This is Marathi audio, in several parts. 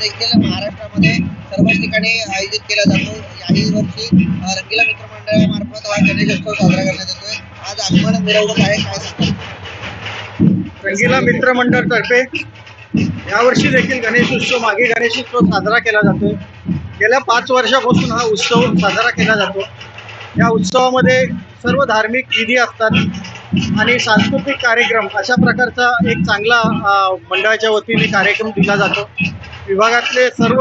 देखील महाराष्ट्रामध्ये सर्वच ठिकाणी आयोजित केला जातो। याही वर्षी रंगीला मित्र मंडळामार्फत हा गणेशोत्सव साजरा करण्यात येतोय। आज आगमन मिरवणूक आहे, काय सांगाल? रंगीला मित्र मंडळ तर्फे यावर्षी देखील गणेशोत्सव मागे गणेशोत्सव साजरा केला जातोय। गेल्या 5 वर्षापासून हा उत्सव साजरा केला जातो। या उत्सवामध्ये सर्व धार्मिक विधी असतात आणि सांस्कृतिक कार्यक्रम अशा प्रकारचा एक चांगला मंडळाच्या वतीने कार्यक्रम दिला जातो। विभागातले सर्व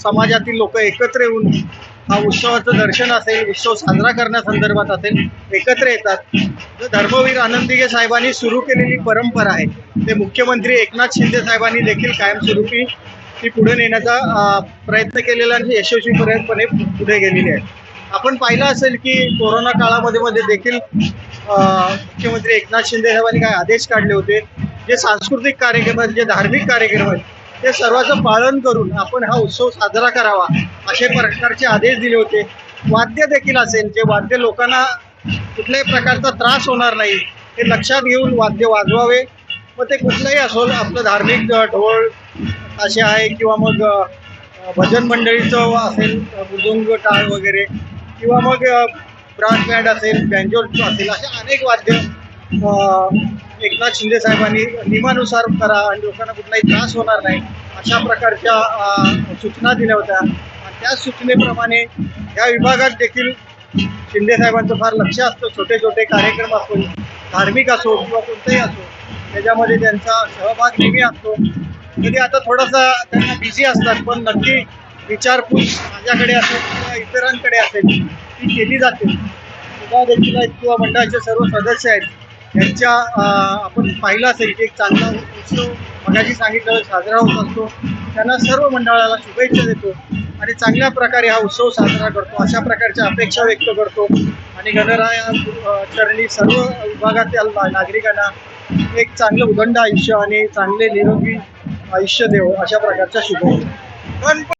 समाजातील लोक एकत्र येऊन हा उत्सवाचं दर्शन असेल, उत्सव साजरा करण्यासंदर्भात असेल, एकत्र येतात। धर्मवीर आनंदीगे साहेबांनी सुरू केलेली परंपरा आहे, ते मुख्यमंत्री एकनाथ शिंदे साहेबांनी देखील कायमस्वरूपी ती पुढे नेण्याचा प्रयत्न केलेला आणि यशस्वीपणे पुढे गेलेली आहे। आपण पाहिलं असेल की कोरोना काळामध्ये देखील मुख्यमंत्री एकनाथ शिंदे साहेबांनी काय आदेश काढले होते, जे सांस्कृतिक कार्यक्रम आहेत, जे धार्मिक कार्यक्रम आहेत, ते सर्वांचं पालन करून आपण हा उत्सव साजरा करावा असे प्रकारचे आदेश दिले होते। वाद्य देखील असेल, जे वाद्य लोकांना कुठल्याही प्रकारचा त्रास होणार नाही हे लक्षात घेऊन वाद्य वाजवावे। मग ते कुठलंही असो, आपलं धार्मिक ढोल असे आहे किंवा मग भजन मंडळीचं असेल, मृदुंग टाळ वगैरे, किंवा मग ब्रास बँड असेल, बँजो असेल, असे अनेक वाद्य एकनाथ शिंदे साहेबांनी नियमानुसार करा आणि लोकांना कुठलाही त्रास होणार नाही अशा प्रकारच्या सूचना दिल्या होत्या। आणि त्या सूचनेप्रमाणे या विभागात देखील शिंदे साहेबांचं फार लक्ष असतं। छोटे छोटे कार्यक्रम असो, धार्मिक असो किंवा कोणतेही असो, त्याच्यामध्ये त्यांचा सहभाग नेहमी असतो। कधी आता थोडासा त्यांना बिझी असतात, पण नक्की विचारपूस माझ्याकडे असेल किंवा इतरांकडे असेल ती केली जाते। सुद्धा देखील आहेत किंवा मंडळाचे सर्व सदस्य आहेत, यांच्या आपण पाहिलं असेल की एक चांगला उत्सव मगाशी सांगितलं साजरा होत असतो। त्यांना सर्व मंडळाला शुभेच्छा देतो आणि चांगल्या प्रकारे हा उत्सव साजरा करतो अशा प्रकारच्या अपेक्षा व्यक्त करतो। आणि गणराया चरणी सर्व विभागातील नागरिकांना एक चांगलं उदंड आयुष्य आणि चांगले निरोगी आयुष्य देवो अशा प्रकारच्या शुभेच्छा।